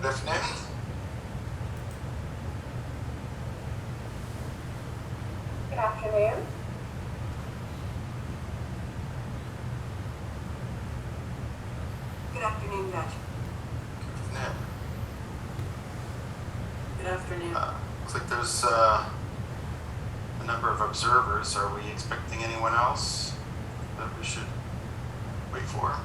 afternoon. Good afternoon. Good afternoon, Judge. Good afternoon. Good afternoon. Looks like there's a number of observers. Are we expecting anyone else that we should wait for?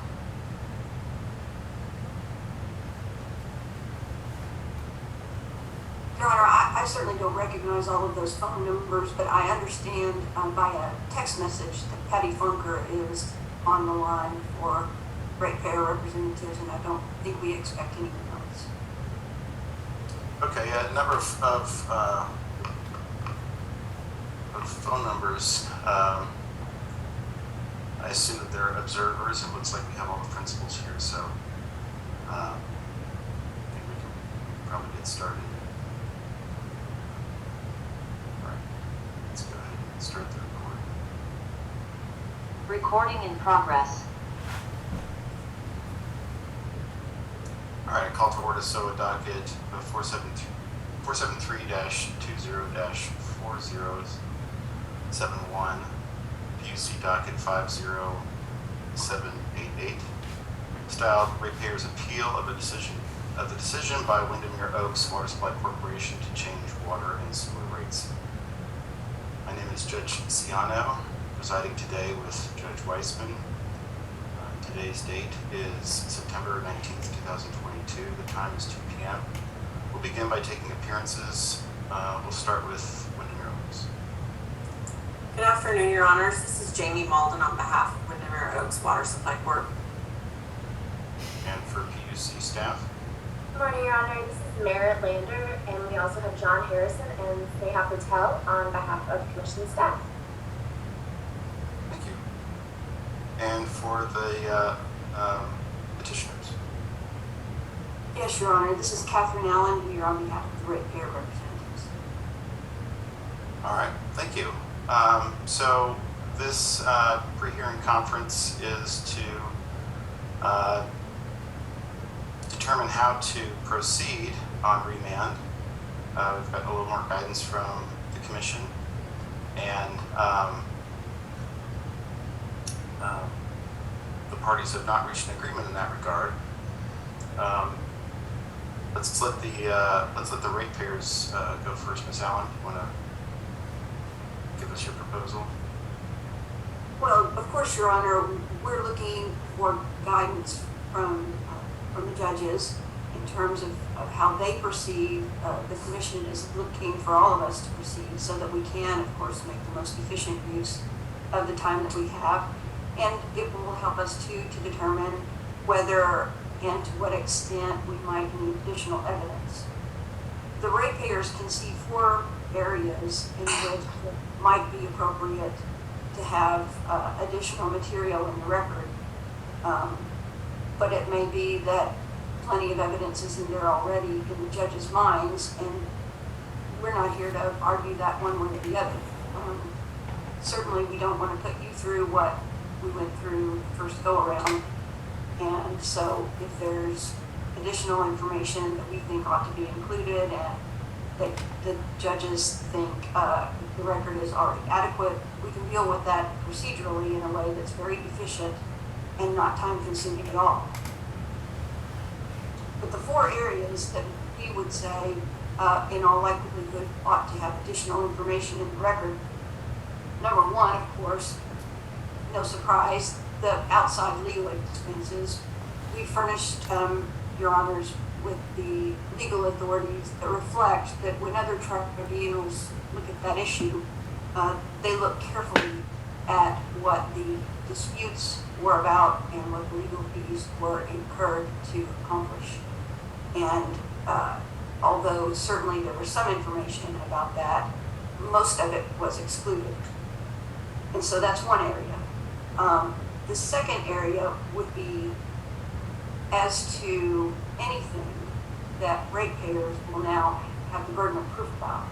Your Honor, I certainly don't recognize all of those phone numbers, but I understand by a text message that Patty Funker is on the line for ratepayer representatives, and I don't think we expect anyone else. Okay, a number of phone numbers. I assume that they're observers. It looks like we have all the principals here, so I think we can probably get started. All right, let's go ahead and start the recording. Recording in progress. All right, call to order SOA docket 473-20-4071, PUC docket 50788, styled ratepayers appeal of the decision by Windermere Oaks Water Supply Corporation to change water and sewer rates. My name is Judge Ciano, presiding today with Judge Weissman. Today's date is September 19th, 2022. The time is 2 p.m. We'll begin by taking appearances. We'll start with Windermere Oaks. Good afternoon, Your Honors. This is Jamie Malden on behalf of Windermere Oaks Water Supply Corp. And for PUC staff. Good morning, Your Honor. This is Merritt Lander, and we also have John Harrison and Sneha Patel on behalf of Commission staff. Thank you. And for the petitioners. Yes, Your Honor, this is Catherine Allen. We are on behalf of the ratepayer representatives. All right, thank you. So this pre-hearing conference is to determine how to proceed on remand. We've got a little more guidance from the commission, and the parties have not reached an agreement in that regard. Let's let the ratepayers go first. Ms. Allen, you want to give us your proposal? Well, of course, Your Honor, we're looking for guidance from the judges in terms of how they perceive. The commission is looking for all of us to proceed so that we can, of course, make the most efficient use of the time that we have. And it will help us to determine whether and to what extent we might need additional evidence. The ratepayers can see 4 areas in which it might be appropriate to have additional material in the record. But it may be that plenty of evidence is in there already in the judges' minds, and we're not here to argue that one way or the other. Certainly we don't want to put you through what we went through first go around, and so if there's additional information that we think ought to be included and that the judges think the record is already adequate, we can deal with that procedurally in a way that's very efficient and not time consuming at all. But the 4 areas that we would say in all likelihood ought to have additional information in the record. Number 1, of course, no surprise, the outside legal expenses. We furnished Your Honors with the legal authorities that reflect that when other tribunals look at that issue, they look carefully at what the disputes were about and what the legal fees were incurred to accomplish. And although certainly there was some information about that, most of it was excluded. And so that's one area. The second area would be as to anything that ratepayers will now have the burden of proof about.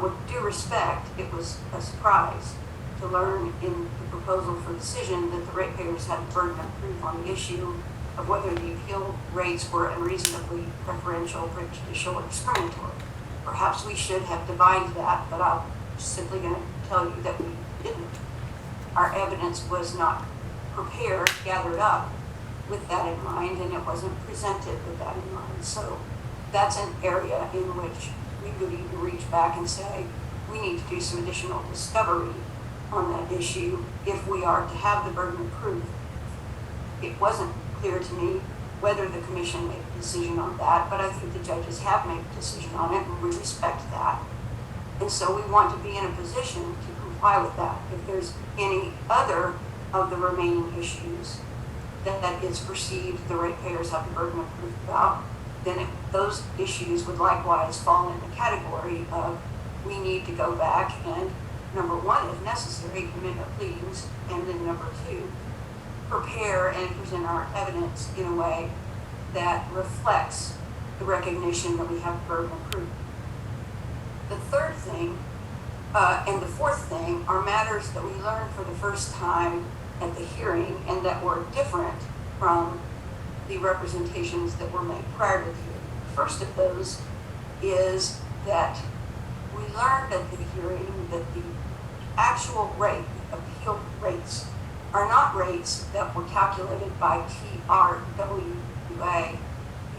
With due respect, it was a surprise to learn in the proposal for decision that the ratepayers had the burden of proof on the issue of whether the appeal rates were unreasonably preferential, prejudicial, or discriminatory. Perhaps we should have divined that, but I'm simply going to tell you that we didn't. Our evidence was not prepared, gathered up with that in mind, and it wasn't presented with that in mind. So that's an area in which we would need to reach back and say, we need to do some additional discovery on that issue if we are to have the burden of proof. It wasn't clear to me whether the commission made a decision on that, but I think the judges have made a decision on it, and we respect that. And so we want to be in a position to comply with that. If there's any other of the remaining issues that is perceived the ratepayers have the burden of proof about, then those issues would likewise fall in the category of we need to go back and, number one, if necessary, amend our pleadings, and then number two, prepare and present our evidence in a way that reflects the recognition that we have the burden of proof. The third thing and the fourth thing are matters that we learned for the first time at the hearing and that were different from the representations that were made prior to the hearing. The first of those is that we learned at the hearing that the actual rate, appeal rates, are not rates that were calculated by TRWA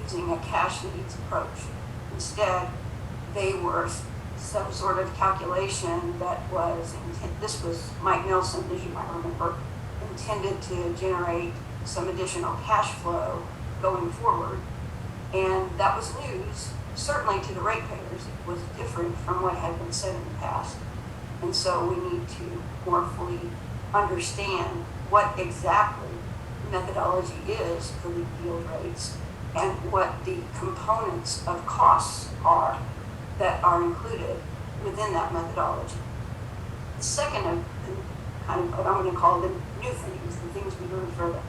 using a cash needs approach. Instead, they were some sort of calculation that was, this was Mike Nelson, as you might remember, intended to generate some additional cash flow going forward. And that was news, certainly to the ratepayers. It was different from what had been said in the past. And so we need to more fully understand what exactly methodology is for the appeal rates and what the components of costs are that are included within that methodology. The second of the kind of what I'm going to call the new things, the things we learned for the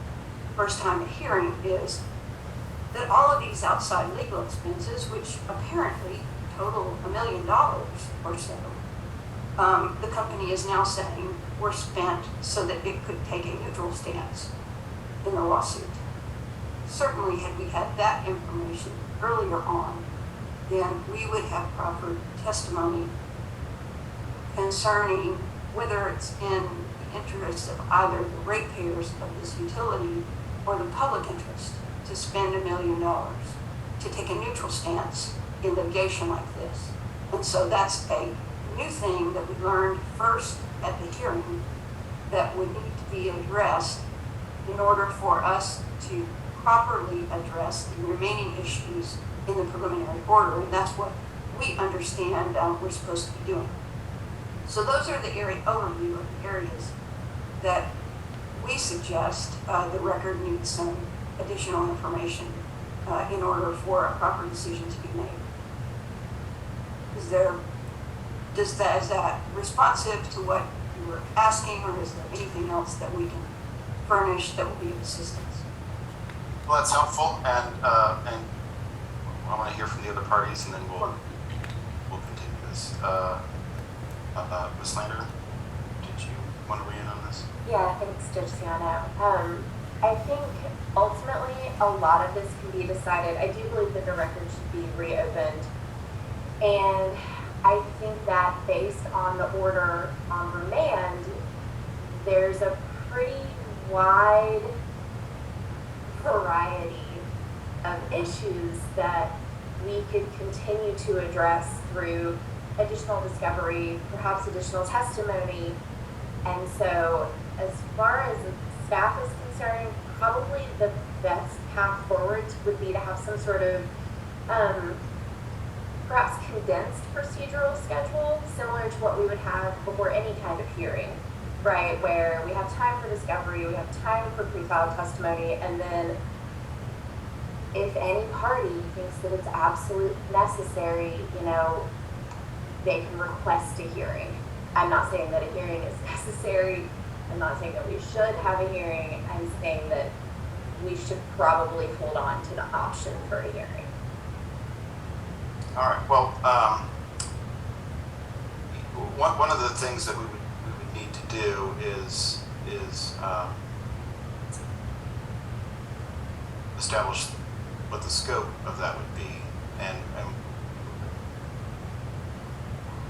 first time at hearing, is that all of these outside legal expenses, which apparently total $1 million or so, the company is now saying were spent so that it could take a neutral stance in the lawsuit. Certainly, had we had that information earlier on, then we would have proffered testimony concerning whether it's in the interest of either the ratepayers of this utility or the public interest to spend $1 million to take a neutral stance in litigation like this. And so that's a new thing that we learned first at the hearing that would need to be addressed in order for us to properly address the remaining issues in the preliminary order, and that's what we understand we're supposed to be doing. So those are the overview of the areas that we suggest the record needs some additional information in order for a proper decision to be made. Is that responsive to what you were asking, or is there anything else that we can furnish that will be of assistance? Well, that's helpful, and I want to hear from the other parties, and then we'll continue this. Ms. Lander, did you want to weigh in on this? Yeah, thanks, Judge Ciano. I think ultimately a lot of this can be decided. I do believe that the record should be reopened, and I think that based on the order on remand, there's a pretty wide variety of issues that we could continue to address through additional discovery, perhaps additional testimony. And so as far as the staff is concerned, probably the best path forward would be to have some sort of perhaps condensed procedural schedule, similar to what we would have before any kind of hearing, right? Where we have time for discovery, we have time for pre-filed testimony, and then if any party thinks that it's absolutely necessary, they can request a hearing. I'm not saying that a hearing is necessary. I'm not saying that we should have a hearing. I'm saying that we should probably hold on to the option for a hearing. All right. Well, one of the things that we would need to do is establish what the scope of that would be, and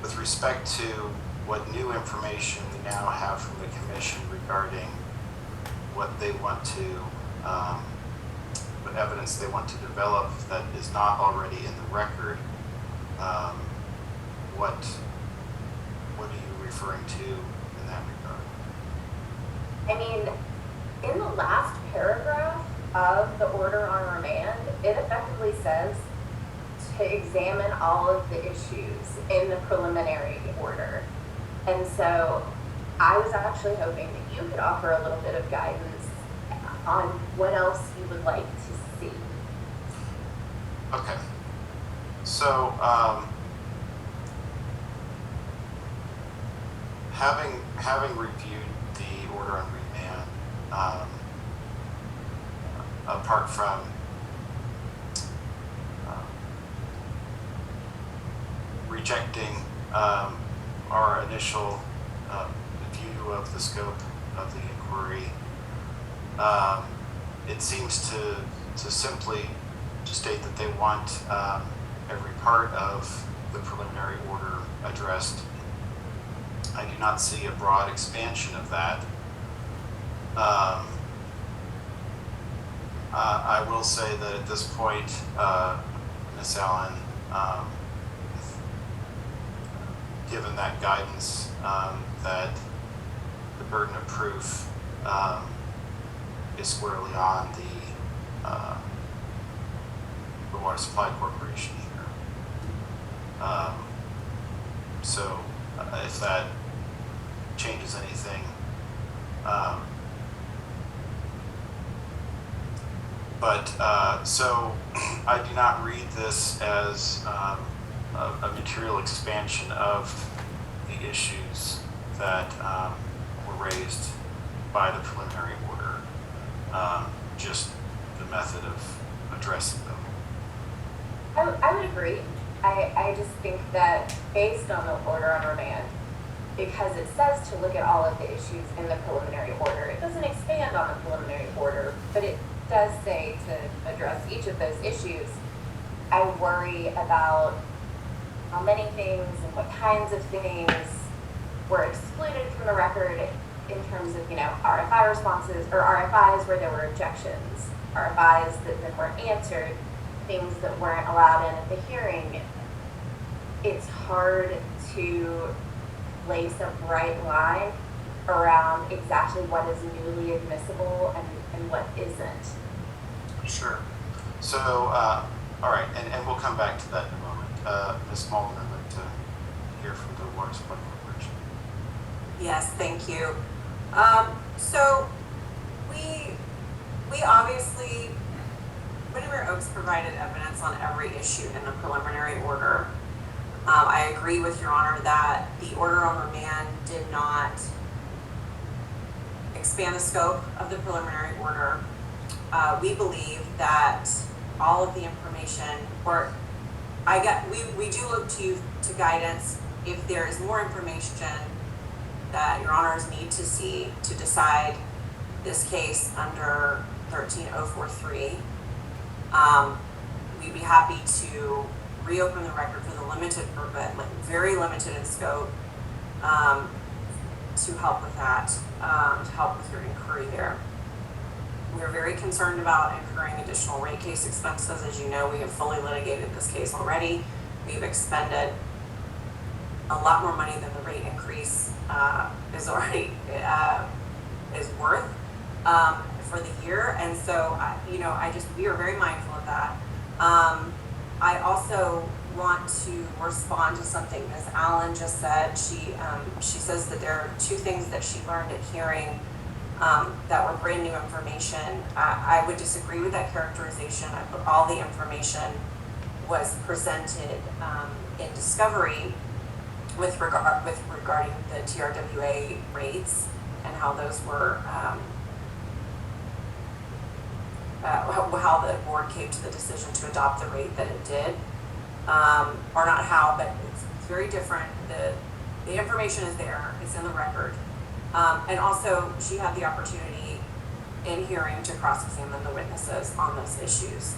with respect to what new information we now have from the commission regarding what they want to, what evidence they want to develop that is not already in the record, what are you referring to in that regard? I mean, in the last paragraph of the order on remand, it effectively says to examine all of the issues in the preliminary order. And so I was actually hoping that you could offer a little bit of guidance on what else you would like to see. Okay. So, having reviewed the order on remand, apart from rejecting our initial view of the scope of the inquiry, it seems to simply state that they want every part of the preliminary order addressed. I do not see a broad expansion of that. I will say that at this point, Ms. Allen, given that guidance, that the burden of proof is squarely on the Water Supply Corporation here. So if that changes anything, so I do not read this as a material expansion of the issues that were raised by the preliminary order, just the method of addressing them. I would agree. I just think that based on the order on remand, because it says to look at all of the issues in the preliminary order, it doesn't expand on the preliminary order, but it does say to address each of those issues. I worry about how many things and what kinds of things were excluded from the record in terms of, RFI responses or RFIs where there were objections, RFIs that then weren't answered, things that weren't allowed in at the hearing. It's hard to place a bright line around exactly what is newly admissible and what isn't. Sure. So, all right, and we'll come back to that in a moment. Ms. Malden, I'd like to hear from the Water Supply Corporation. Yes, thank you. So we obviously, Windermere Oaks provided evidence on every issue in the preliminary order. I agree with Your Honor that the order on remand did not expand the scope of the preliminary order. We believe that all of the information, we do look to you to guidance if there is more information that Your Honors need to see to decide this case under 13043. We'd be happy to reopen the record for the limited, very limited in scope, to help with that, to help with your inquiry there. We're very concerned about incurring additional rate case expenses. As you know, we have fully litigated this case already. We've expended a lot more money than the rate increase is already is worth for the year, and so we are very mindful of that. I also want to respond to something Ms. Allen just said. She says that there are two things that she learned at hearing that were brand new information. I would disagree with that characterization. All the information was presented in discovery regarding the TRWA rates and how those were how the board came to the decision to adopt the rate that it did, or not how, but it's very different. The information is there, it's in the record, and also she had the opportunity in hearing to cross-examine the witnesses on those issues.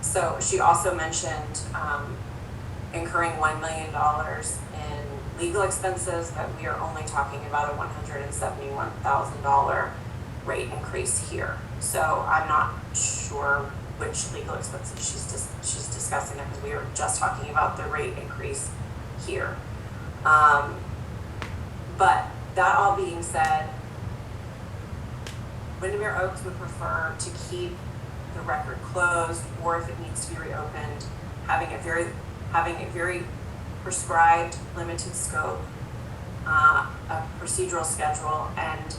So she also mentioned incurring $1 million in legal expenses, but we are only talking about a $171,000 rate increase here. So I'm not sure which legal expenses she's discussing it, because we were just talking about the rate increase here. But that all being said, Windermere Oaks would prefer to keep the record closed, or if it needs to be reopened, having a very prescribed, limited scope, a procedural schedule, and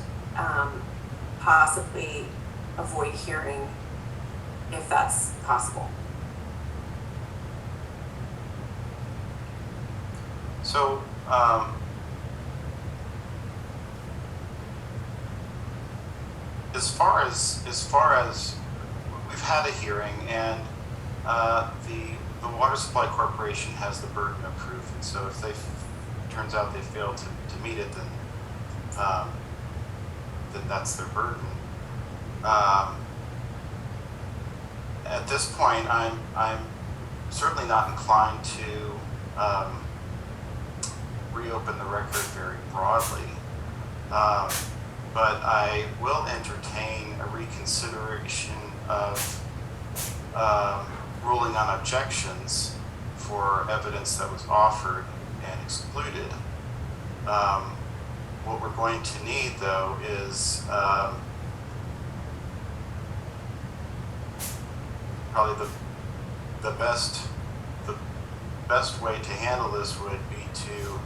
possibly avoid hearing if that's possible. So, as far as we've had a hearing, and the Water Supply Corporation has the burden of proof, and so if turns out they fail to meet it, then that's their burden. At this point, I'm certainly not inclined to reopen the record very broadly, but I will entertain a reconsideration of ruling on objections for evidence that was offered and excluded. What we're going to need, though, is probably the best way to handle this would be to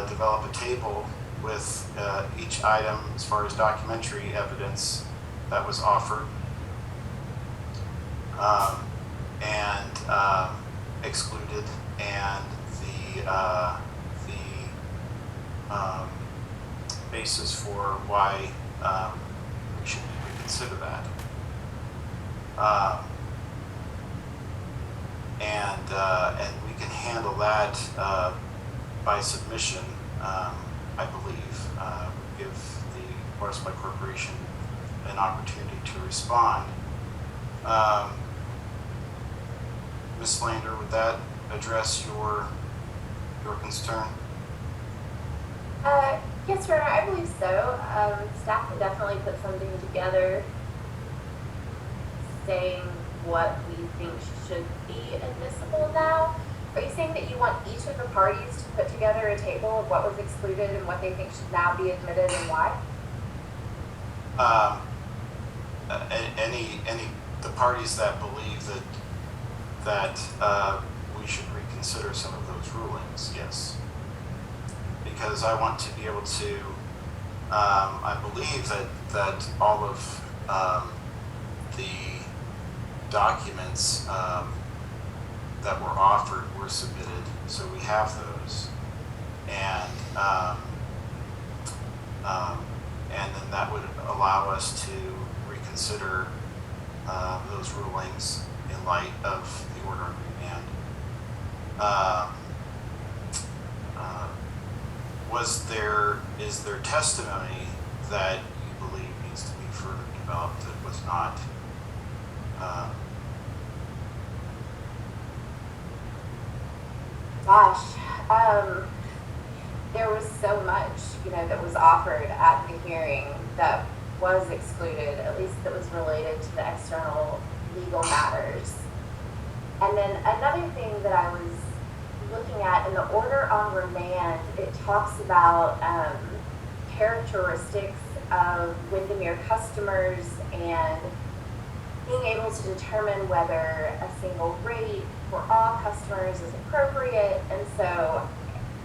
develop a table with each item as far as documentary evidence that was offered and excluded, and the basis for why we should reconsider that. And we can handle that by submission, I believe. Give the Water Supply Corporation an opportunity to respond. Ms. Lander, would that address your concern? Yes, Your Honor, I believe so. Staff can definitely put something together saying what we think should be admissible now. Are you saying that you want each of the parties to put together a table of what was excluded and what they think should now be admitted and why? The parties that believe that we should reconsider some of those rulings, yes. Because I want to be able to, I believe that all of the documents that were offered were submitted, so we have those, and then that would allow us to reconsider those rulings in light of the order of remand. Is there testimony that you believe needs to be further developed that was not? There was so much, that was offered at the hearing that was excluded, at least that was related to the external legal matters. And then another thing that I was looking at in the order on remand, it talks about characteristics of Windermere customers and being able to determine whether a single rate for all customers is appropriate. And so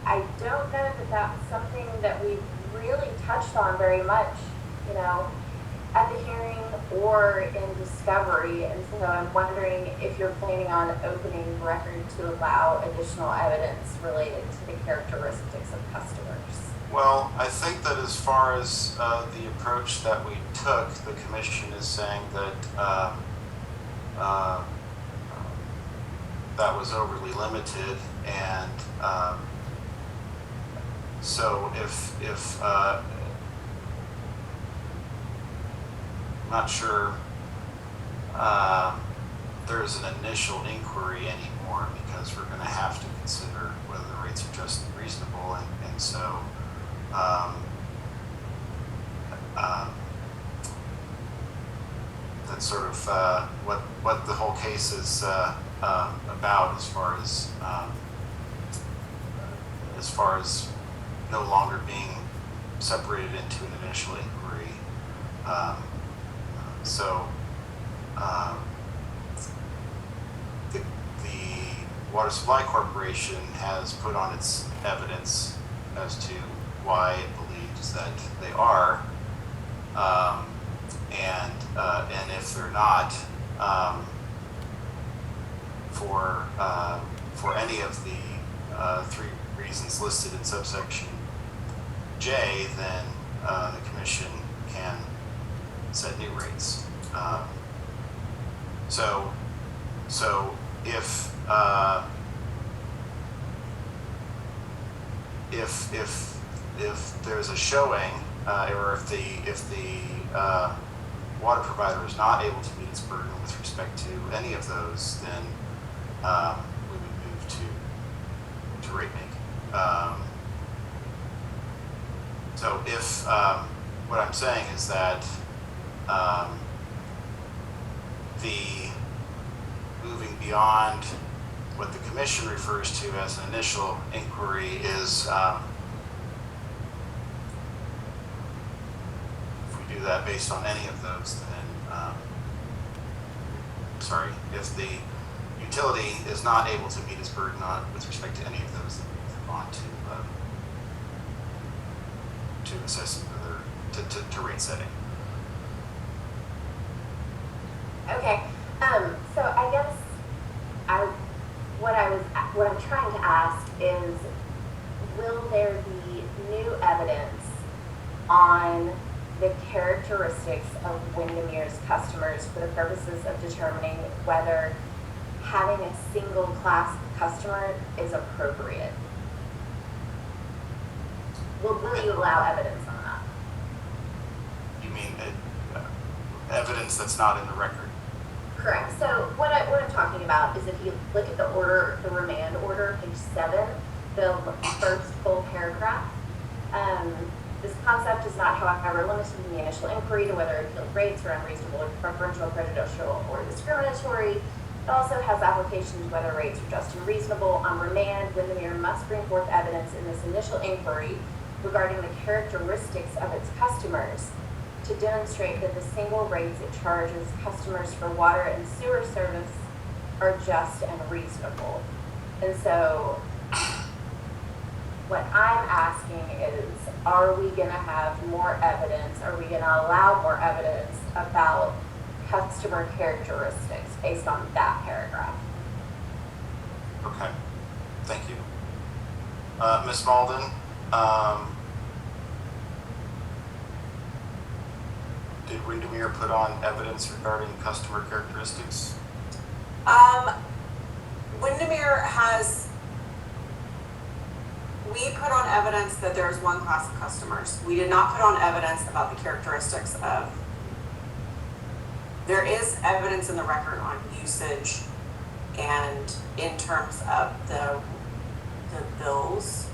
I don't know that that's something that we really touched on very much, at the hearing or in discovery. And so I'm wondering if you're planning on opening the record to allow additional evidence related to the characteristics of customers. Well, I think that as far as the approach that we took, the commission is saying that that was overly limited, and I'm not sure there's an initial inquiry anymore, because we're going to have to consider whether the rates are just and reasonable, and so that's sort of what the whole case is about, as far as no longer being separated into an initial inquiry. The Water Supply Corporation has put on its evidence as to why it believes that they are, and if they're not, for any of the three reasons listed in subsection J, then the commission can set new rates. So if there's a showing, or if the water provider is not able to meet its burden with respect to any of those, then we would move to rate make. So if what I'm saying is that the moving beyond what the commission refers to as an initial inquiry is, if we do that based on any of those, then, if the utility is not able to meet its burden with respect to any of those, then we move on to assessing whether, to rate setting. Okay, so I guess what I'm trying to ask is, will there be new evidence on the characteristics of Windemere's customers for the purposes of determining whether having a single class customer is appropriate? Will you allow evidence on that? You mean evidence that's not in the record? Correct. So what I'm talking about is, if you look at the order, the remand order, page 7, the first full paragraph, this concept is not, however, limited in the initial inquiry to whether appealed rates are unreasonable or preferential, prejudicial, or discriminatory. It also has application to whether rates are just and reasonable. On remand, Windermere must bring forth evidence in this initial inquiry regarding the characteristics of its customers to demonstrate that the single rates it charges customers for water and sewer service are just and reasonable. And so what I'm asking is, are we going to have more evidence? Are we going to allow more evidence about customer characteristics based on that paragraph? Okay, thank you. Ms. Malden, did Windermere put on evidence regarding customer characteristics? Windermere we put on evidence that there's one class of customers. We did not put on evidence about the characteristics of. There is evidence in the record on usage and in terms of the bills,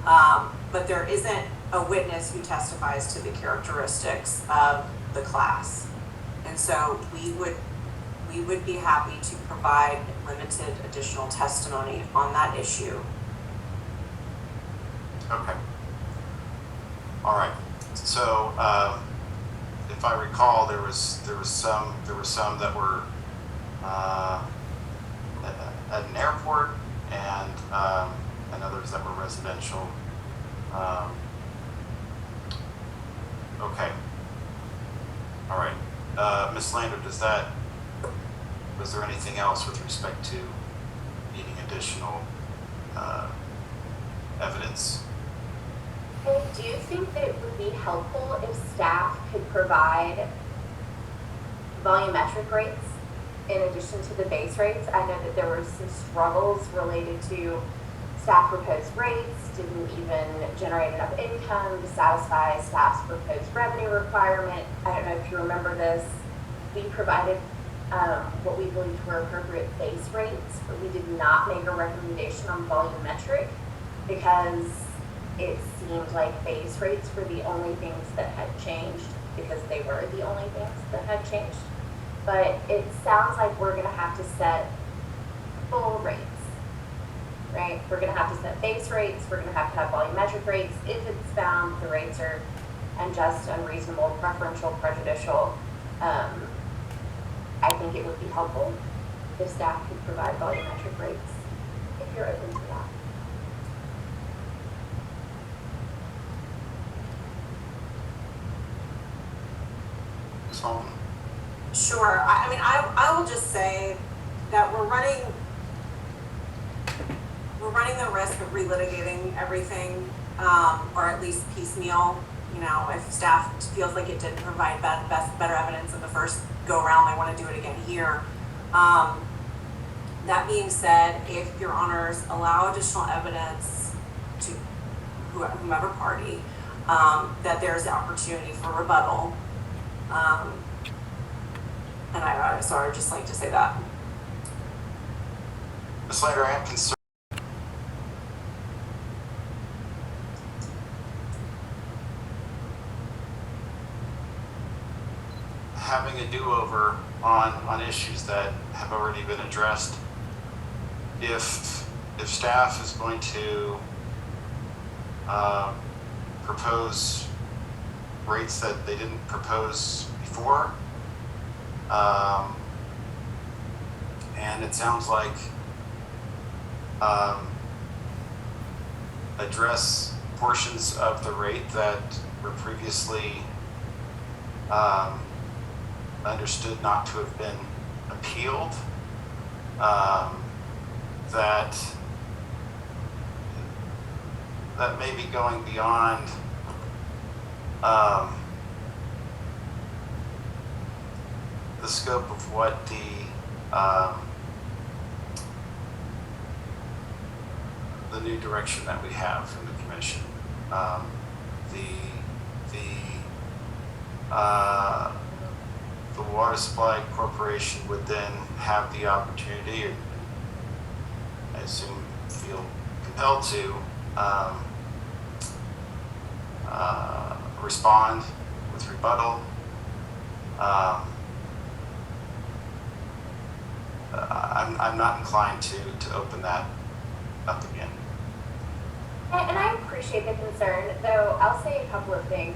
but there isn't a witness who testifies to the characteristics of the class. And so we would be happy to provide limited additional testimony on that issue. Okay. All right. So if I recall, there was some that were at an airport, and others that were residential. Okay. All right. Ms. Lander, was there anything else with respect to needing additional evidence? And do you think that it would be helpful if staff could provide volumetric rates in addition to the base rates? I know that there were some struggles related to staff proposed rates didn't even generate enough income to satisfy staff's proposed revenue requirement. I don't know if you remember this. We provided what we believed were appropriate base rates, but we did not make a recommendation on volumetric because it seemed like base rates were the only things that had changed, because they were the only things that had changed. But it sounds like we're going to have to set full rates, right? We're going to have to set base rates. We're going to have volumetric rates if it's found the rates are unjust, unreasonable, preferential, prejudicial. I think it would be helpful if staff could provide volumetric rates, if you're open to that. Ms. Holman? Sure. I mean, I will just say that we're running the risk of relitigating everything, or at least piecemeal. You know, if staff feels like it didn't provide better evidence in the first go around, they want to do it again here. That being said, if your honors allow additional evidence to whomever party, that there's the opportunity for rebuttal. And so I would just like to say that. Ms. Slater, I am concerned. Having a do-over on issues that have already been addressed. If staff is going to propose rates that they didn't propose before, and it sounds like address portions of the rate that were previously understood not to have been appealed, that may be going beyond the scope of what the new direction that we have from the commission. The Water Supply Corporation would then have the opportunity, and I assume feel compelled to respond with rebuttal. I'm not inclined to open that up again. And I appreciate the concern, though I'll say a couple of things.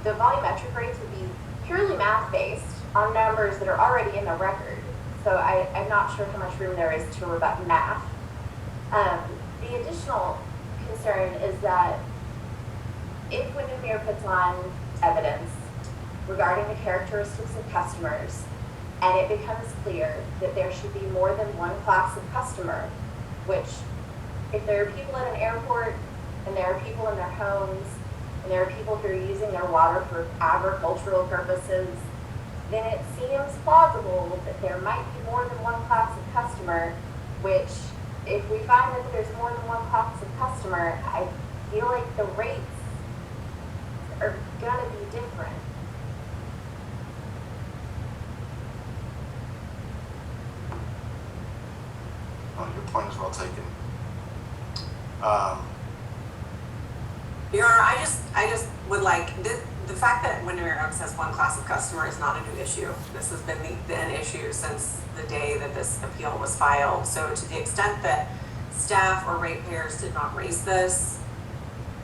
The volumetric rates would be purely math-based on numbers that are already in the record. So I'm not sure how much room there is to rebut math. The additional concern is that if Windermere puts on evidence regarding the characteristics of customers, and it becomes clear that there should be more than one class of customer, which if there are people at an airport and there are people in their homes and there are people who are using their water for agricultural purposes, then it seems plausible that there might be more than one class of customer, which if we find that there's more than one class of customer, I feel like the rates are gonna be different. Well, your point is well taken. Your Honor, I just would like, the fact that Windermere Oaks has one class of customer is not a new issue. This has been an issue since the day that this appeal was filed. So to the extent that staff or ratepayers did not raise this,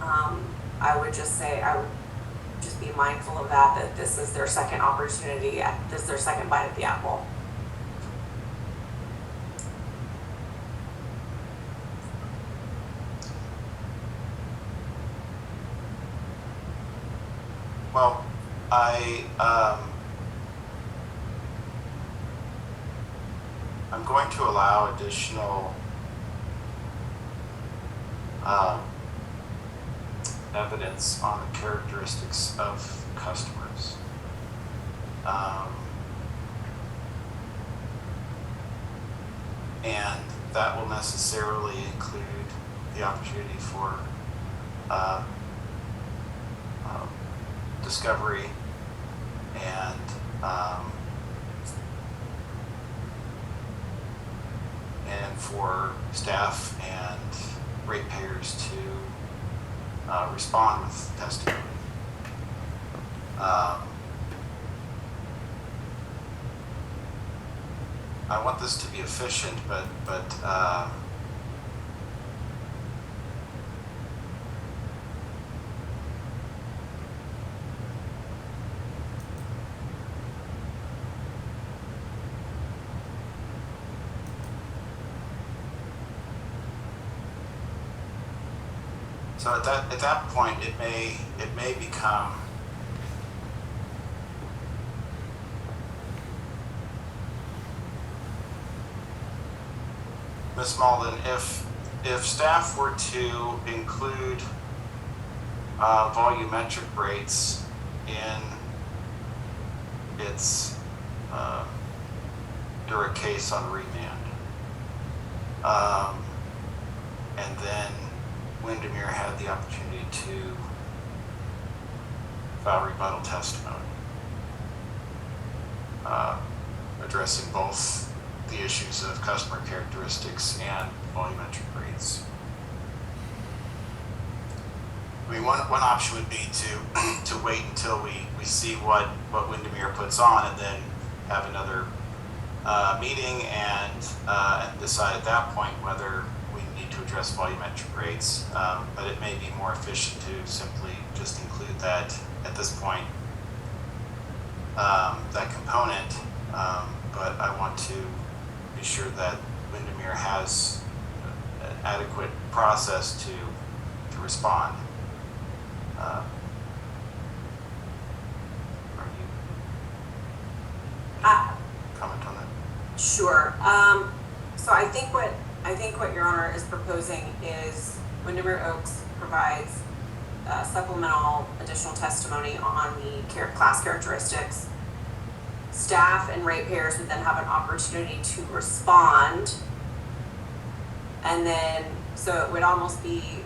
I would just say, I would just be mindful of that this is their second opportunity, this is their second bite at the apple. Well, I'm going to allow additional evidence on the characteristics of customers. And that will necessarily include the opportunity for discovery and for staff and ratepayers to respond with testimony. I want this to be efficient, but so at that point, it may become Ms. Malden, if staff were to include volumetric rates in its Dura case on remand, and then Windermere had the opportunity to file rebuttal testimony, addressing both the issues of customer characteristics and volumetric rates. I mean, one option would be to wait until we see what Windermere puts on, and then have another meeting and decide at that point whether we need to address volumetric rates. But it may be more efficient to simply just include that at this point, that component. But I want to be sure that Windermere has an adequate process to respond. Are you comment on that? Sure. So I think what Your Honor is proposing is Windermere Oaks provides supplemental additional testimony on the class characteristics. Staff and ratepayers would then have an opportunity to respond, and then so it would almost be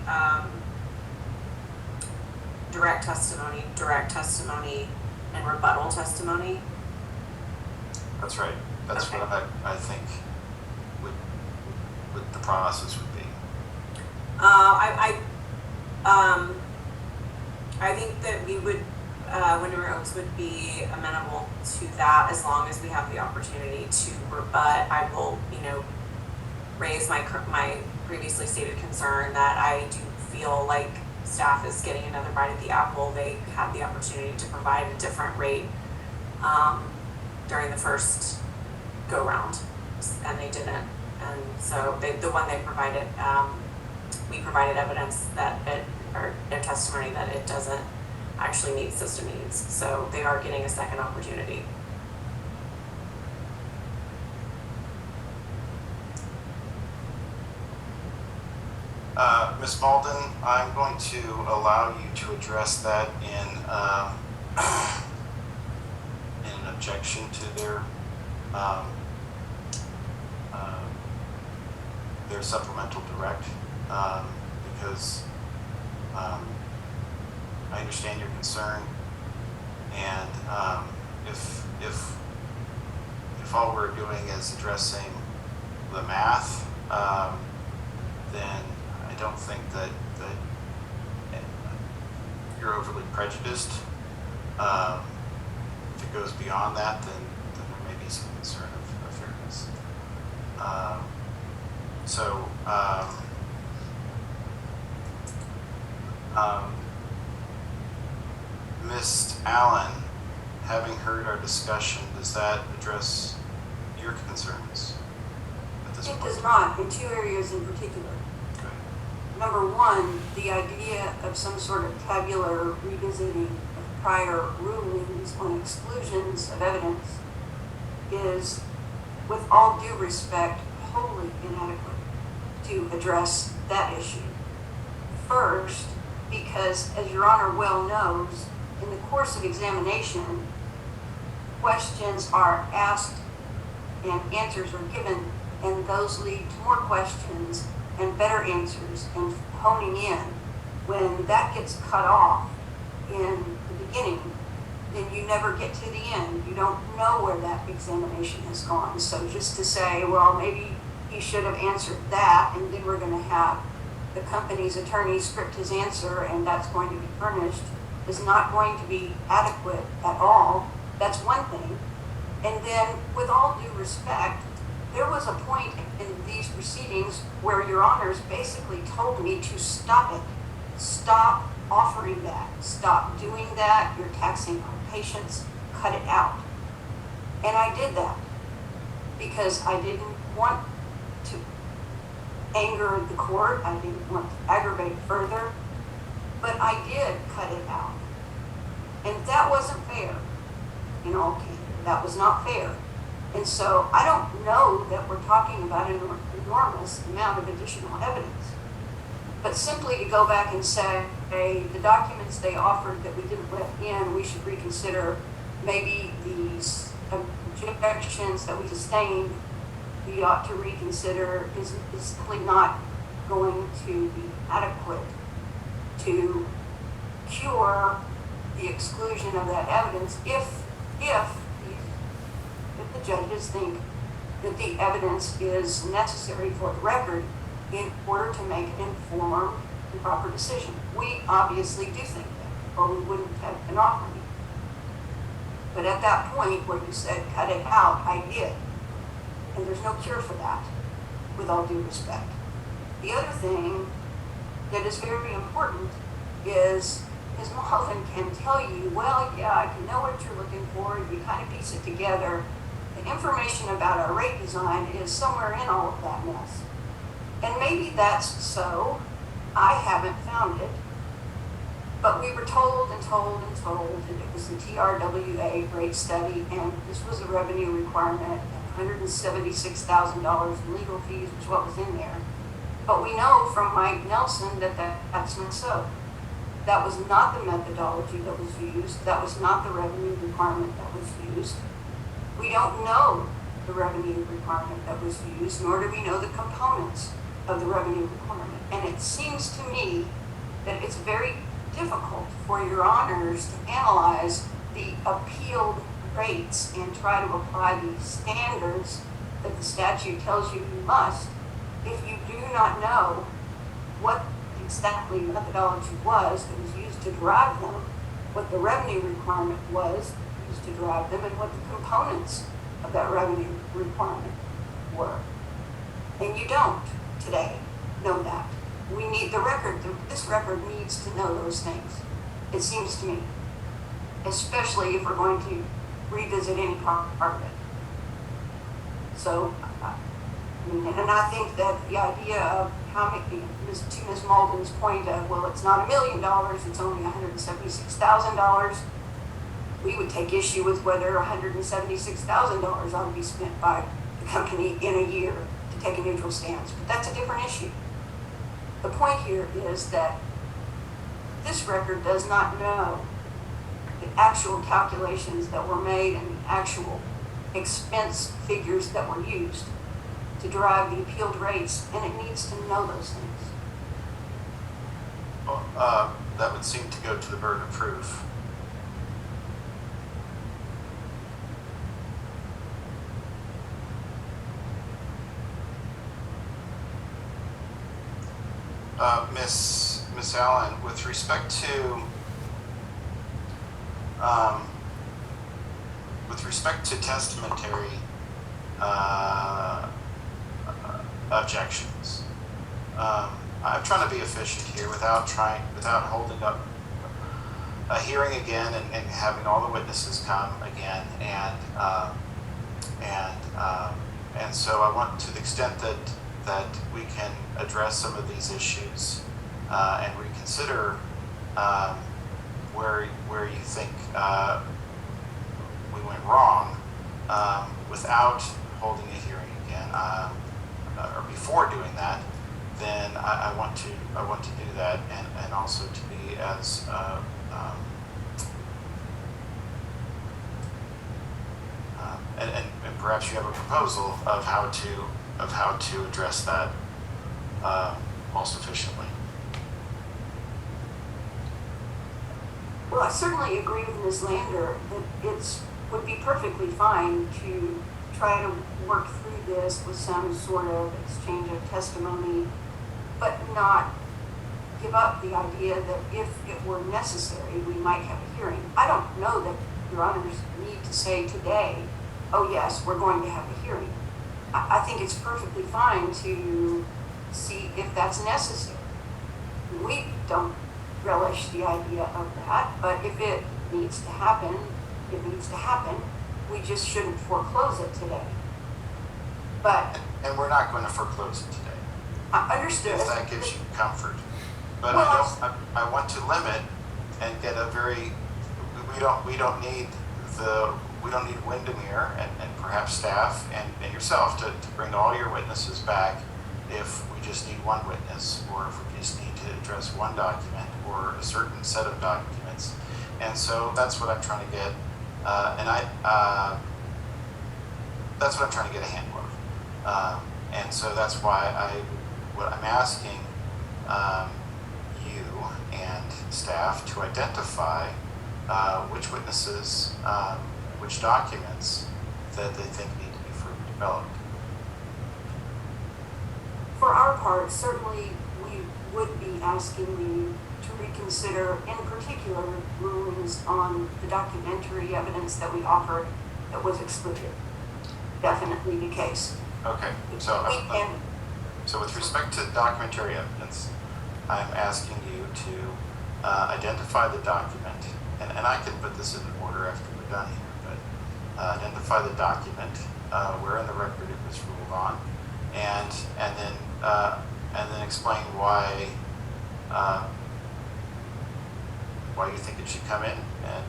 direct testimony, and rebuttal testimony. That's right. That's okay. What I think would the process would be. I think that we would. Windermere Oaks would be amenable to that as long as we have the opportunity to rebut. I will, raise my previously stated concern that I do feel like staff is getting another bite at the apple. They had the opportunity to provide a different rate during the first go round, and they didn't. And so the one they provided, we provided evidence that or their testimony that it doesn't actually meet system needs. So they are getting a second opportunity. Ms. Malden, I'm going to allow you to address that in an objection to their supplemental direct, because I understand your concern, and if all we're doing is addressing the math, then I don't think that you're overly prejudiced. If it goes beyond that, then there may be some concern of fairness. Ms. Allen, having heard our discussion, does that address your concerns at this point? It does not, in two areas in particular. Okay. Number one, the idea of some sort of tabular revisiting of prior rulings on exclusions of evidence is, with all due respect, wholly inadequate to address that issue. First, because as Your Honor well knows, in the course of examination, questions are asked and answers are given, and those lead to more questions and better answers and honing in, when that gets cut off in the beginning, then you never get to the end. You don't know where that examination has gone. So just to say, well, maybe he should have answered that, and then we're going to have the company's attorney script his answer, and that's going to be furnished, is not going to be adequate at all. That's one thing. And then, with all due respect, there was a point in these proceedings where your honors basically told me to stop it. Stop offering that. Stop doing that. You're taxing our patients. Cut it out. And I did that because I didn't want to anger the court. I didn't want to aggravate further. But I did cut it out. And that wasn't fair. In all candor, that was not fair. And so I don't know that we're talking about an enormous amount of additional evidence. But simply to go back and say, hey, the documents they offered that we didn't let in, we should reconsider. Maybe these objections that we sustained, we ought to reconsider, is simply not going to be adequate to cure the exclusion of that evidence if the judges think that the evidence is necessary for the record in order to make an informed and proper decision. We obviously do think that, or we wouldn't have been offering it. But at that point where you said cut it out, I did. And there's no cure for that, with all due respect. The other thing that is very important is Ms. Malvin can tell you, well, yeah, I can know what you're looking for, you kind of piece it together. The information about our rate design is somewhere in all of that mess. And maybe that's so. I haven't found it. But we were told and told and told that it was the TRWA rate study, and this was a revenue requirement, $176,000 in legal fees, which is what was in there. But we know from Mike Nelson that that's not so. That was not the methodology that was used. That was not the revenue requirement that was used. We don't know the revenue requirement that was used, nor do we know the components of the revenue requirement. And it seems to me that it's very difficult for your honors to analyze the appealed rates and try to apply the standards that the statute tells you you must if you do not know what exactly the methodology was that was used to derive them, what the revenue requirement was used to derive them, and what the components of that revenue requirement were. And you don't today know that. We need the record. This record needs to know those things, it seems to me, especially if we're going to revisit any part of it. So, and I think that the idea of how many, to Ms. Malden's point of, well, it's not $1 million, it's only $176,000, we would take issue with whether $176,000 ought to be spent by the company in a year to take a neutral stance, but that's a different issue. The point here is that this record does not know the actual calculations that were made and the actual expense figures that were used to derive the appealed rates, and it needs to know those things. Well, that would seem to go to the burden of proof. Miss Allen, with respect to testamentary objections, I'm trying to be efficient here without holding up a hearing again and having all the witnesses come again, and so I want, to the extent that we can address some of these issues and reconsider where you think we went wrong without holding a hearing again, or before doing that, then I want to do that, and also to be as and perhaps you have a proposal of how to address that. most efficiently. Well, I certainly agree with Ms. Lander that would be perfectly fine to try to work through this with some sort of exchange of testimony, but not give up the idea that if it were necessary, we might have a hearing. I don't know that Your Honors need to say today, oh yes, we're going to have a hearing. I think it's perfectly fine to see if that's necessary. We don't relish the idea of that, but if it needs to happen, it needs to happen. We just shouldn't foreclose it today. But And we're not going to foreclose it today, I understood. if that gives you comfort. But Well, I want to limit and get a very, we don't need Windermere and perhaps staff and yourself to bring all your witnesses back if we just need one witness, or if we just need to address one document or a certain set of documents. And so that's what I'm trying to get, that's what I'm trying to get a handle of. And so that's why what I'm asking you and staff to identify which witnesses, which documents that they think need to be further developed. for our part, certainly we would be asking you to reconsider, in particular, rulings on the documentary evidence that we offered that was excluded. Definitely the case. Okay, so with respect to documentary evidence, I'm asking you to identify the document, and I can put this in order after we're done here, but identify the document, where in the record it was ruled on, and then explain why you think it should come in, and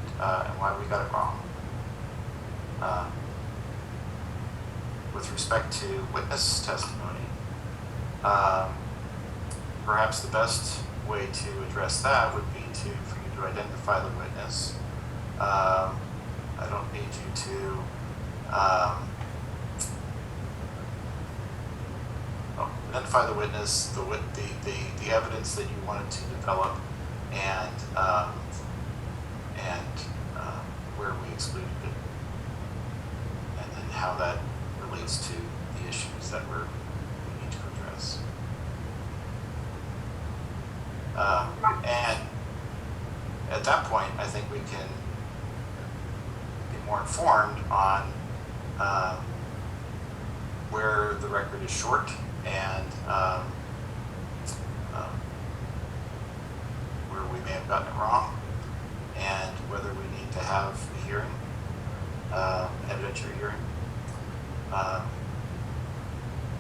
why we got it wrong. With respect to witness testimony, perhaps the best way to address that would be for you to identify the witness. I don't need you to identify the witness, the evidence that you wanted to develop, and where we excluded it, and then how that relates to the issues that we need to address. And at that point, I think we can be more informed on where the record is short and where we may have gotten it wrong, and whether we need to have a hearing, evidentiary hearing.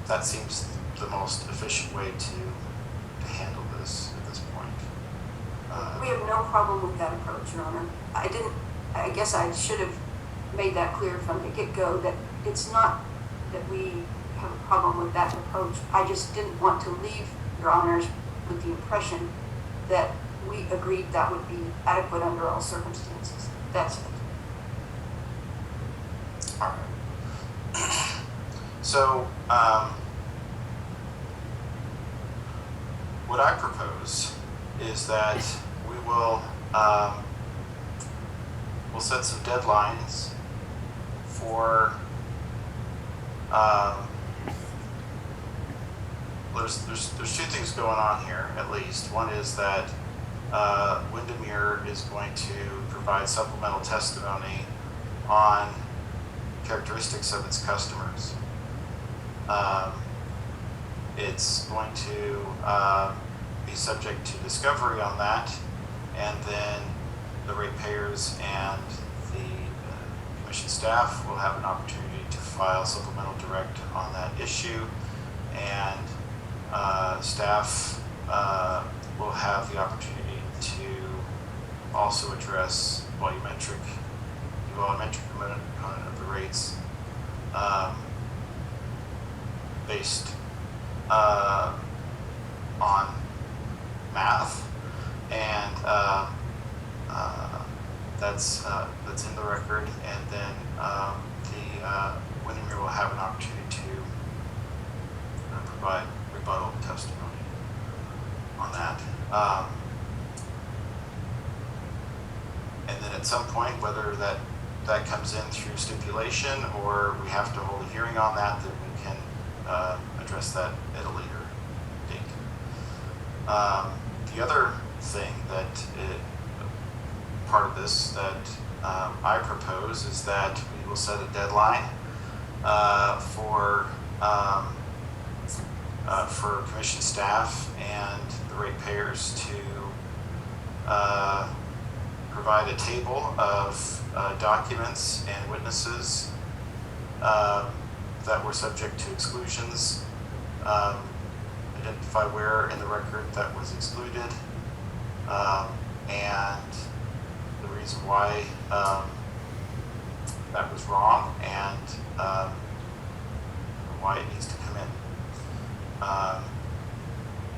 That seems the most efficient way to handle this at this point. We have no problem with that approach, Your Honor. I guess I should have made that clear from the get-go that it's not that we have a problem with that approach. I just didn't want to leave Your Honors with the impression that we agreed that would be adequate under all circumstances. That's it. All right. So, what I propose is that we will we'll set some deadlines for there's two things going on here, at least. One is that Windermere is going to provide supplemental testimony on characteristics of its customers. It's going to be subject to discovery on that, and then the ratepayers and the commission staff will have an opportunity to file supplemental direct on that issue, and staff will have the opportunity to also address the volumetric component of the rates based on math, and that's in the record, and then the Windermere will have an opportunity to provide rebuttal testimony on that. And then at some point, whether that comes in through stipulation or we have to hold a hearing on that, then we can address that at a later date. The other thing that part of this that I propose is that we will set a deadline for commission staff and the ratepayers to provide a table of documents and witnesses that were subject to exclusions, identify where in the record that was excluded, and the reason why that was wrong, and why it needs to come in.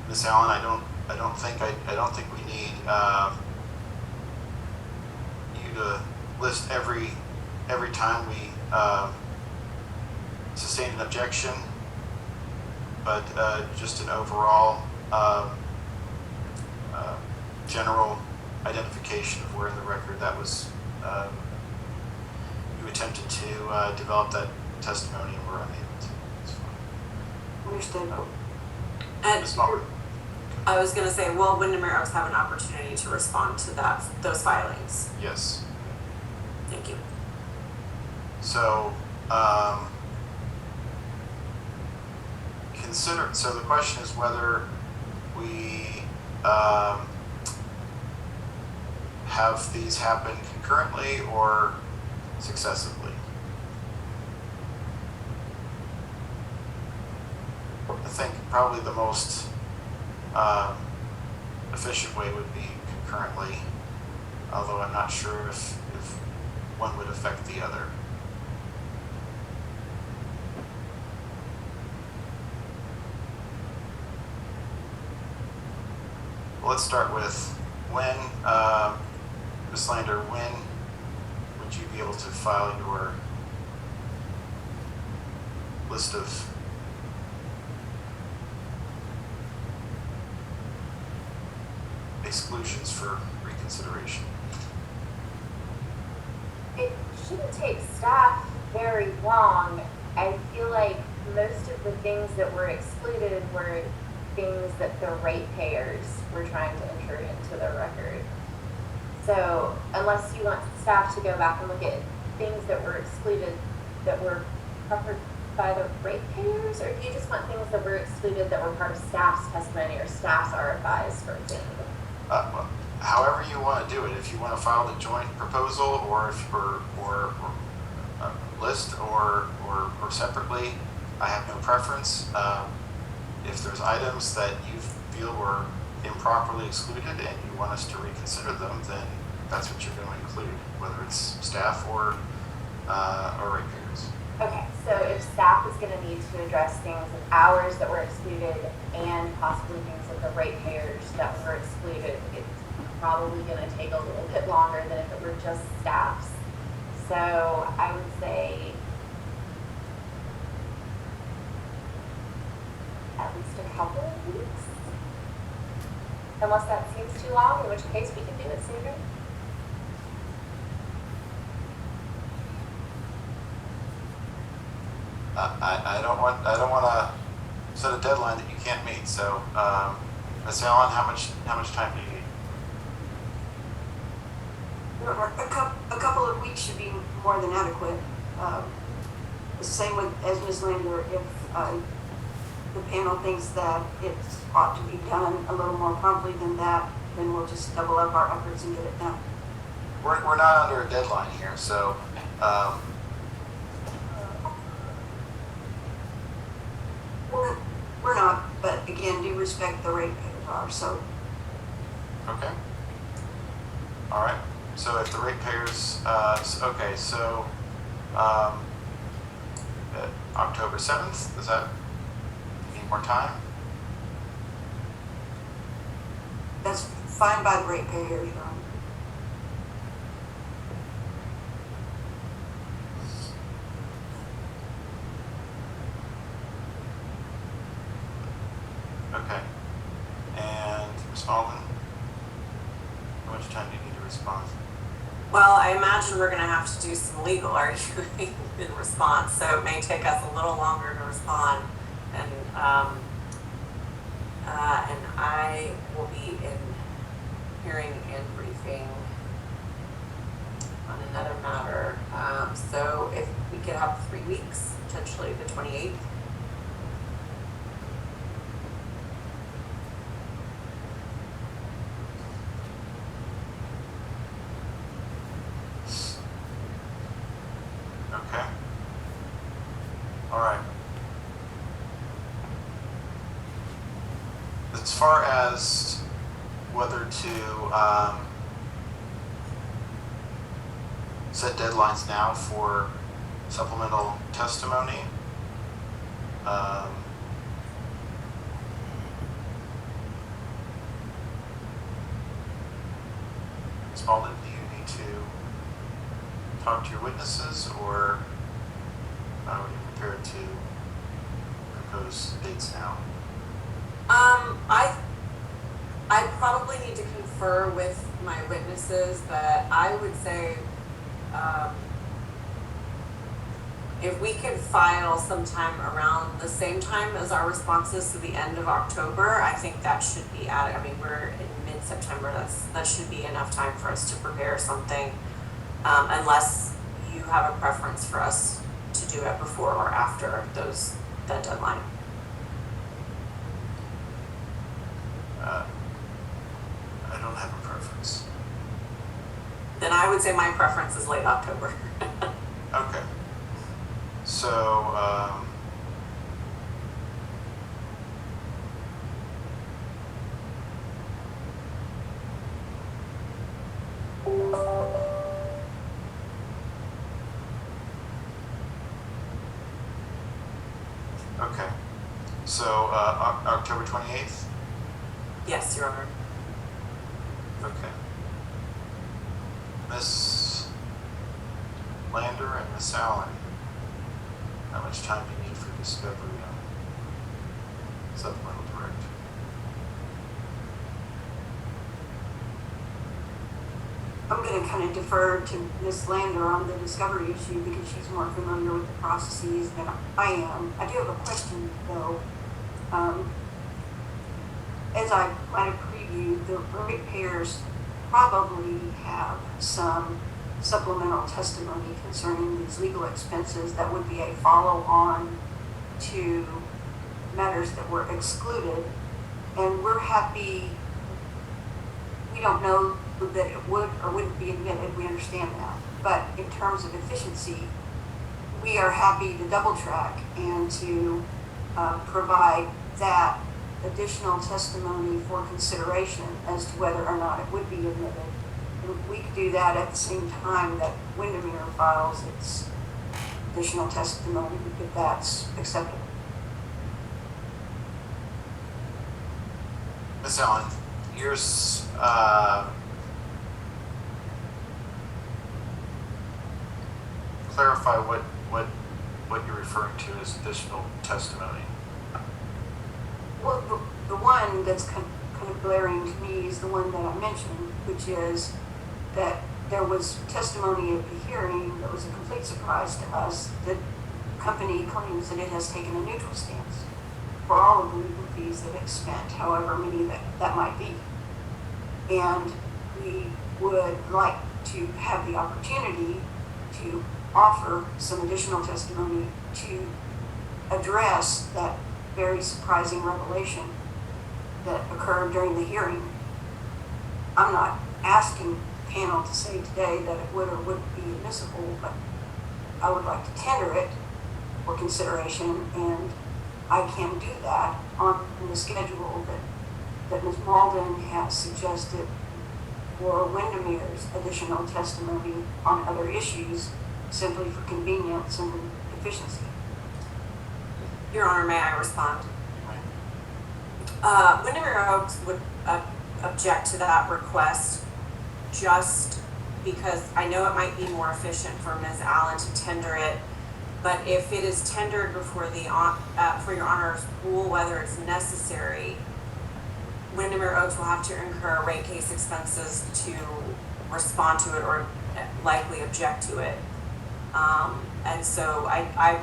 Ms. Allen, I don't think we need you to list every time we sustain an objection, but just an overall general identification of where in the record that was you attempted to develop that testimony and were unable to. It's fine. Understood. And Ms. Muller. I was gonna say, will Windermere Oaks have an opportunity to respond to those filings? Yes. Thank you. So, so the question is whether we have these happen concurrently or successively. I think probably the most efficient way would be concurrently, although I'm not sure if one would affect the other. Well, let's start with when, Ms. Lander, when would you be able to file your list of exclusions for reconsideration? It shouldn't take staff very long. I feel like most of the things that were excluded were things that the ratepayers were trying to enter into the record. So unless you want staff to go back and look at things that were excluded that were covered by the ratepayers, or do you just want things that were excluded that were part of staff's testimony or staff's RFIs, for example? Well, however you want to do it. If you want to file the joint proposal, or if or list, or separately, I have no preference. If there's items that you feel were improperly excluded and you want us to reconsider them, then that's what you're going to include, whether it's staff or ratepayers. Okay, so if staff is going to need to address things of hours that were excluded and possibly things of the ratepayers that were excluded, it's probably going to take a little bit longer than if it were just staff's. So I would say at least a couple of weeks, unless that seems too long, in which case we can do it sooner. I don't want to set a deadline that you can't meet. So, Ms. Allen, how much time do you need? A couple of weeks should be more than adequate. The same with as Ms. Lander, if the panel thinks that it ought to be done a little more promptly than that, then we'll just double up our efforts and get it done. We're not under a deadline here, so We're not, but again, do respect the ratepayers are, so. okay. All right. So if the ratepayers, okay, so October 7th, does that need more time? That's fine by the ratepayers, Your Honor. How much time do you need to respond? Well, I imagine we're gonna have to do some legal arguing in response, so it may take us a little longer to respond. And I will be in hearing and briefing on another matter. So if we could have 3 weeks, potentially the 28th. Okay. All right. As far as whether to set deadlines now for supplemental testimony, Ms. Malden, do you need to talk to your witnesses, or are you prepared to propose dates now? I probably need to confer with my witnesses, but I would say, if we could file sometime around the same time as our responses to the end of October, I think that should be added. I mean, we're in mid-September, that should be enough time for us to prepare something, unless you have a preference for us to do it before or after that deadline. I don't have a preference. Then I would say my preference is late October. Okay. So, okay. So, October 28th? Yes, Your Honor. Okay. Miss Lander and Miss Allen, how much time do you need for discovery on supplemental direct? I'm going to kind of defer to Ms. Lander on the discovery issue because she's more familiar with the processes than I am. I do have a question, though. As I might have previewed, the ratepayers probably have some supplemental testimony concerning these legal expenses that would be a follow-on to matters that were excluded. And we're happy, we don't know that it would or wouldn't be admitted, we understand that. But in terms of efficiency, we are happy to double track and to provide that additional testimony for consideration as to whether or not it would be admitted. And we could do that at the same time that Windermere files its additional testimony if that's acceptable. Miss Allen, yours, clarify what you're referring to as additional testimony. Well, the one that's kind of glaring to me is the one that I mentioned, which is that there was testimony at the hearing that was a complete surprise to us. The company claims that it has taken a neutral stance for all of the legal fees that it's spent, however many that might be. And we would like to have the opportunity to offer some additional testimony to address that very surprising revelation that occurred during the hearing. I'm not asking the panel to say today that it would or wouldn't be admissible, but I would like to tender it for consideration, and I can do that on the schedule that Ms. Malden has suggested for Windermere's additional testimony on other issues, simply for convenience and efficiency. Your Honor, may I respond? Windermere Oaks would object to that request just because I know it might be more efficient for Ms. Allen to tender it, but if it is tendered before for Your Honor's rule whether it's necessary, Windermere Oaks will have to incur rate case expenses to respond to it or likely object to it. And so I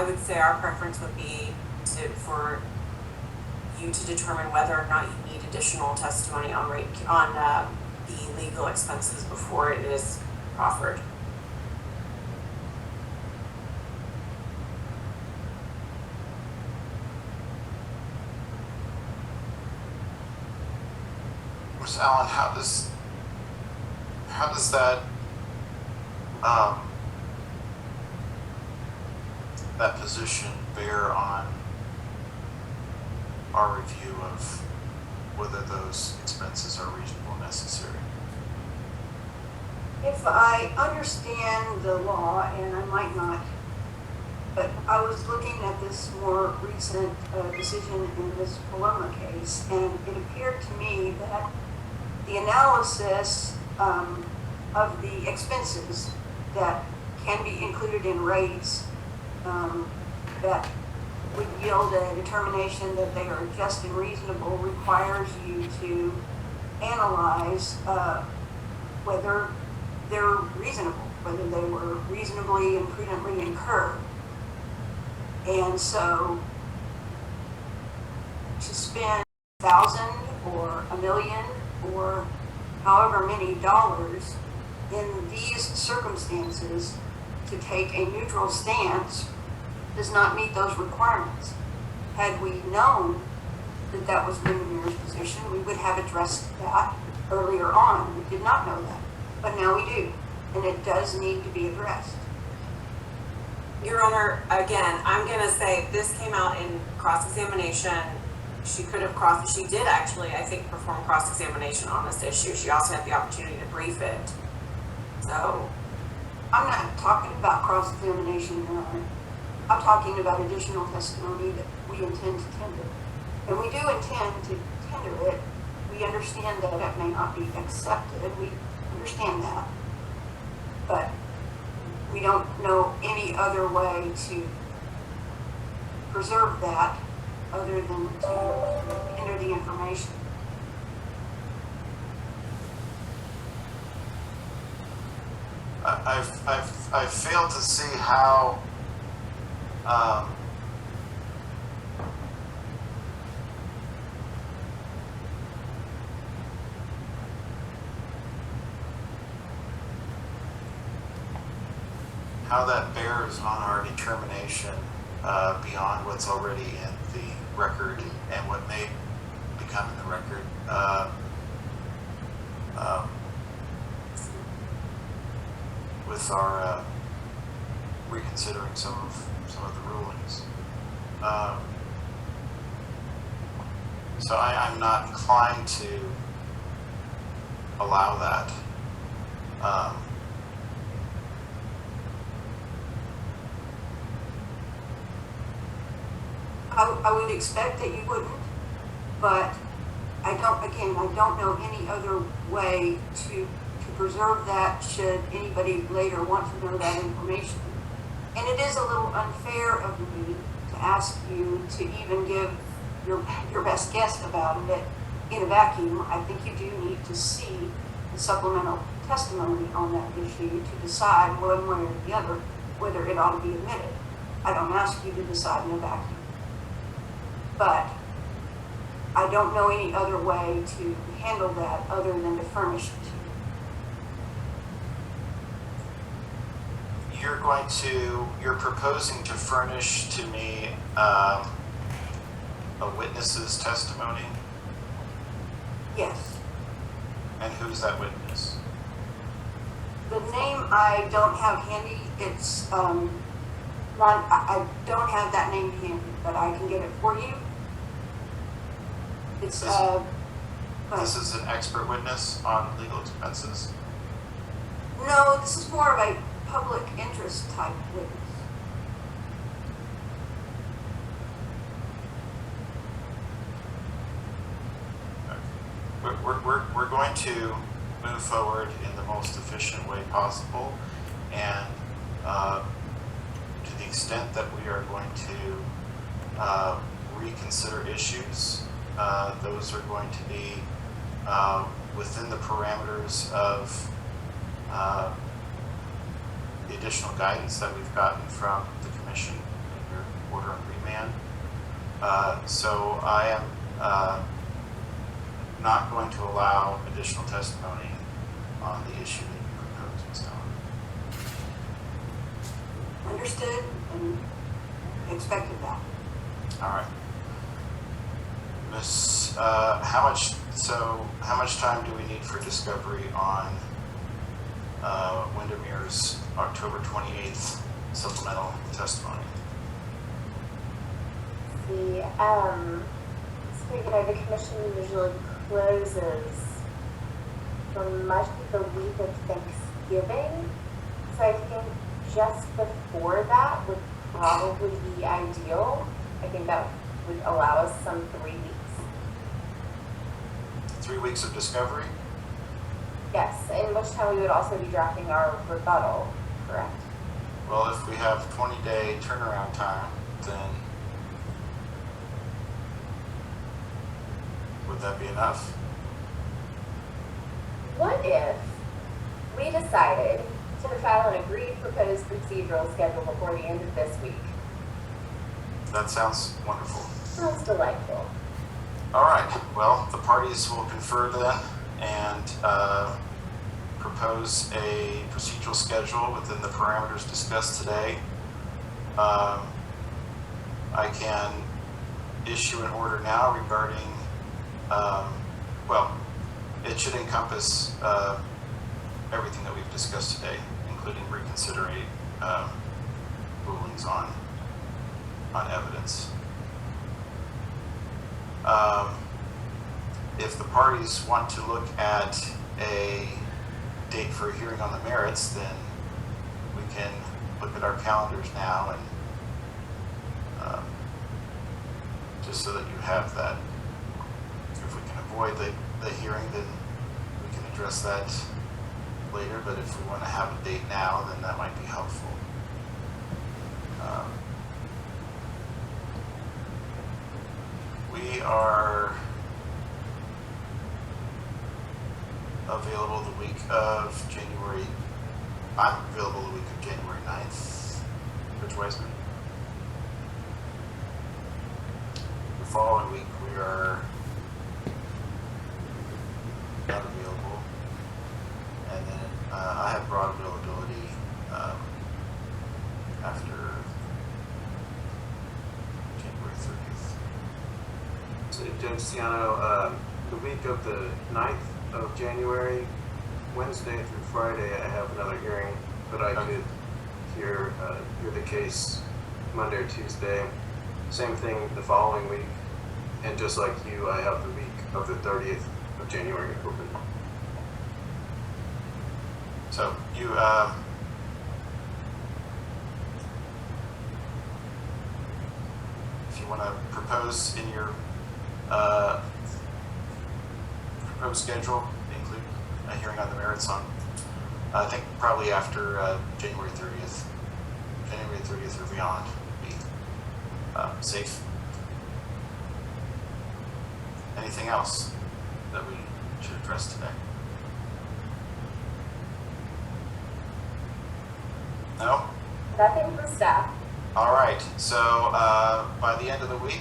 would say our preference would be for you to determine whether or not you need additional testimony on the legal expenses before it is proffered. Ms. Allen, how does that that position bear on our review of whether those expenses are reasonable and necessary? If I understand the law, and I might not, but I was looking at this more recent decision in this Paloma case, and it appeared to me that the analysis of the expenses that can be included in rates that would yield a determination that they are just and reasonable requires you to analyze whether they're reasonable, whether they were reasonably and prudently incurred. And so to spend $1,000 or $1 million or however many dollars in these circumstances to take a neutral stance does not meet those requirements. Had we known that that was Windermere's position, we would have addressed that earlier on. We did not know that, but now we do, and it does need to be addressed. Your Honor, again, I'm going to say this came out in cross-examination. She did actually, I think, perform cross-examination on this issue. She also had the opportunity to brief it. So, I'm not talking about cross-examination, Your Honor. I'm talking about additional testimony that we intend to tender. And we do intend to tender it. We understand that it may not be accepted. We understand that. But we don't know any other way to preserve that other than to enter the information. I've failed to see how how that bears on our determination beyond what's already in the record and what may become in the record. With our reconsidering some of the rulings. So I'm not inclined to allow that. I would expect that you wouldn't, but I don't know any other way to preserve that should anybody later want to know that information. And it is a little unfair of me to ask you to even give your best guess about it in a vacuum. I think you do need to see the supplemental testimony on that issue to decide one way or the other whether it ought to be admitted. I don't ask you to decide in a vacuum. But I don't know any other way to handle that other than to furnish it to you. You're proposing to furnish to me a witness's testimony? Yes. And who's that witness? The name I don't have handy. It's I don't have that name handy, but I can get it for you. It's This is an expert witness on legal expenses? No, this is more of a public interest type witness. We're going to move forward in the most efficient way possible, and to the extent that we are going to reconsider issues, those are going to be within the parameters of the additional guidance that we've gotten from the commission in your order on remand. So I am not going to allow additional testimony on the issue that you proposed, Ms. Allen. Understood and expected that. All right. Miss, how much time do we need for discovery on Windermere's October 28th supplemental testimony? The so the commission usually closes for much of the week of Thanksgiving. So I think just before that would probably be ideal. I think that would allow us some 3 weeks. 3 weeks of discovery? Yes, in which time we would also be drafting our rebuttal, correct? Well, if we have 20-day turnaround time, then would that be enough? What if we decided to file an agreed proposed procedural schedule before the end of this week? That sounds wonderful. Sounds delightful. All right. Well, the parties will confer then and propose a procedural schedule within the parameters discussed today. I can issue an order now regarding, well, it should encompass everything that we've discussed today, including reconsidering rulings on evidence. If the parties want to look at a date for a hearing on the merits, then we can look at our calendars now and just so that you have that. If we can avoid the hearing, then we can address that later, but if we want to have a date now, then that might be helpful. We are available the week of January, I'm available the week of January 9th, Rich Wiseman. The following week we are not available, and then I have broad availability after January 30th. So Judge Ciano, the week of the 9th of January, Wednesday through Friday, I have another hearing, but I could hear the case Monday or Tuesday. Same thing the following week, and just like you, I have the week of the 30th of January open. So you, if you want to propose in your proposed schedule, include a hearing on the merits on, I think probably after January 30th. January 30th or beyond would be safe. Anything else that we should address today? No? Nothing from staff. All right. So by the end of the week,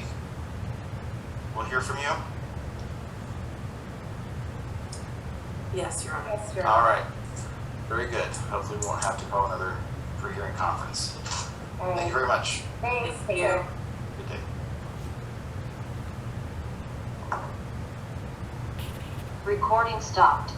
we'll hear from you. Yes, Your Honor. Yes, Your All Honor. right. Very good. Hopefully we won't have to call another pre-hearing conference. All right. Thank you very much. Thanks. Thank Take you. care. Good day. Recording stopped.